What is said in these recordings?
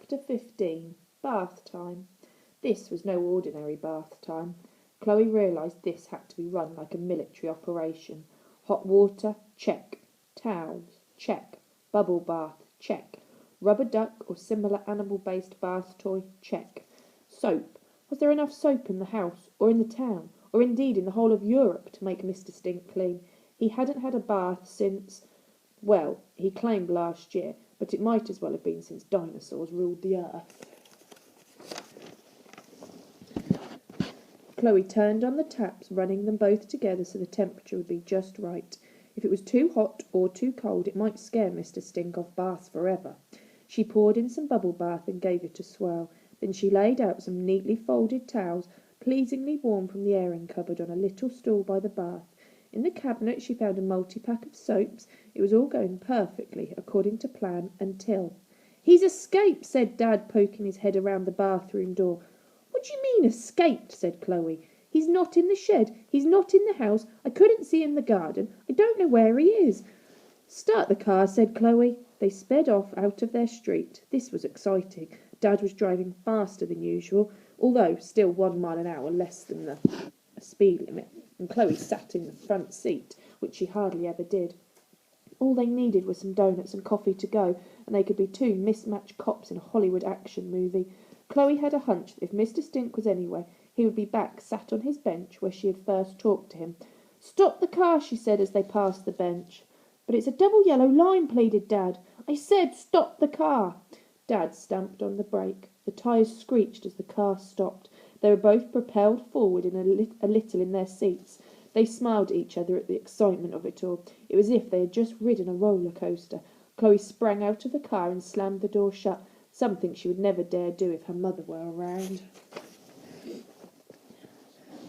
Chapter 15. Bath Time. This was no ordinary bath time. Chloe realised this had to be run like a military operation. Hot water, check. Towels, check. Bubble bath, check. Rubber duck or similar animal-based bath toy, check. Soap. Was there enough soap in the house, or in the town, or indeed in the whole of Europe to make Mr. Stink clean? He hadn't had a bath since, well, he claimed last year, but it might as well have been since dinosaurs ruled the earth. Chloe turned on the taps, running them both together so the temperature would be just right. If it was too hot or too cold, it might scare Mr. Stink off baths forever. She poured in some bubble bath and gave it a swirl. Then she laid out some neatly folded towels, pleasingly warm from the airing cupboard, on a little stool by the bath. In the cabinet she found a multi-pack of soaps. It was all going perfectly, according to plan, until... "He's escaped," said Dad, poking his head around the bathroom door. "What do you mean, escaped?" said Chloe. "He's not in the shed. He's not in the house. I couldn't see in the garden. I don't know where he is." "Start the car," said Chloe. They sped off out of their street. This was exciting. Dad was driving faster than usual, although still 1 mile an hour less than the speed limit, and Chloe sat in the front seat, which she hardly ever did. All they needed was some doughnuts and coffee to go, and they could be two mismatched cops in a Hollywood action movie. Chloe had a hunch that if Mr. Stink was anywhere, he would be back sat on his bench where she had first talked to him. "Stop the car," she said as they passed the bench. "But it's a double yellow line," pleaded Dad. "I said stop the car." Dad stamped on the brake. The tyres screeched as the car stopped. They were both propelled forward a little in their seats. They smiled at each other at the excitement of it all. It was as if they had just ridden a roller coaster. Chloe sprang out of the car and slammed the door shut, something she would never dare do if her mother were around.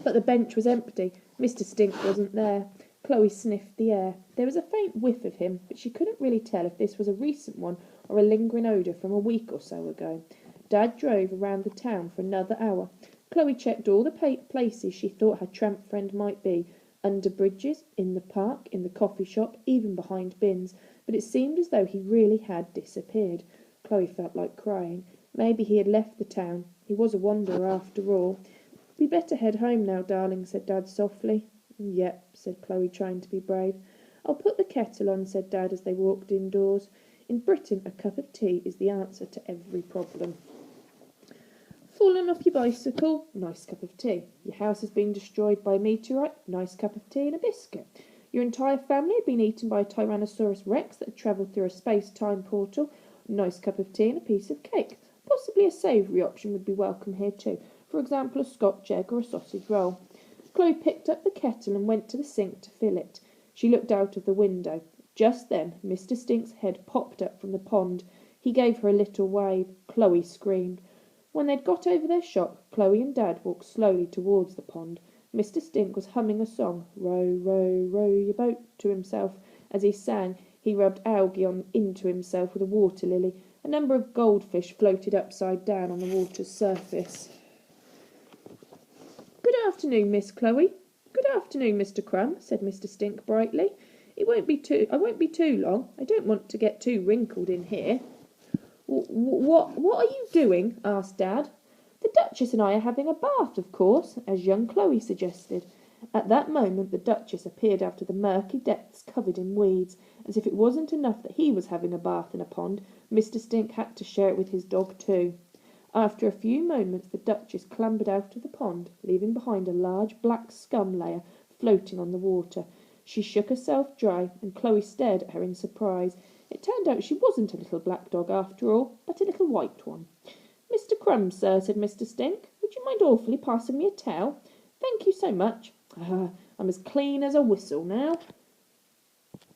But the bench was empty. Mr. Stink wasn't there. Chloe sniffed the air. There was a faint whiff of him, but she couldn't really tell if this was a recent one or a lingering odour from a week or so ago. Dad drove around the town for another hour. Chloe checked all the places she thought her tramp friend might be, under bridges, in the park, in the coffee shop, even behind bins, but it seemed as though he really had disappeared. Chloe felt like crying. Maybe he had left the town. He was a wanderer after all. "We better head home now, darling," said Dad softly. "Yep," said Chloe, trying to be brave. "I'll put the kettle on," said Dad as they walked indoors. In Britain, a cup of tea is the answer to every problem. "Fallen off your bicycle? Nice cup of tea. Your house has been destroyed by a meteorite? Nice cup of tea and a biscuit. Your entire family had been eaten by a Tyrannosaurus Rex that had travelled through a space-time portal? Nice cup of tea and a piece of cake. Possibly a savoury option would be welcome here too. For example, a Scotch egg or a sausage roll." Chloe picked up the kettle and went to the sink to fill it. She looked out of the window. Just then Mr. Stink's head popped up from the pond. He gave her a little wave. Chloe screamed. When they'd got over their shock, Chloe and Dad walked slowly towards the pond. Mr. Stink was humming a song, "Row, row, row your boat," to himself. As he sang, he rubbed algae into himself with a water lily. A number of goldfish floated upside down on the water's surface. "Good afternoon, Miss Chloe." "Good afternoon, Mr. Crumb," said Mr. Stink brightly. I won't be too long. I don't want to get too wrinkled in here." What are you doing?" asked Dad. "The Duchess and I are having a bath, of course, as young Chloe suggested." At that moment the Duchess appeared out of the murky depths covered in weeds. As if it wasn't enough that he was having a bath in a pond, Mr. Stink had to share it with his dog too. After a few moments the Duchess clambered out of the pond, leaving behind a large black scum layer floating on the water. She shook herself dry, and Chloe stared at her in surprise. It turned out she wasn't a little black dog after all, but a little white one. "Mr. Crumb, sir," said Mr. Stink, "would you mind awfully passing me a towel?" "Thank you so much. I'm as clean as a whistle now."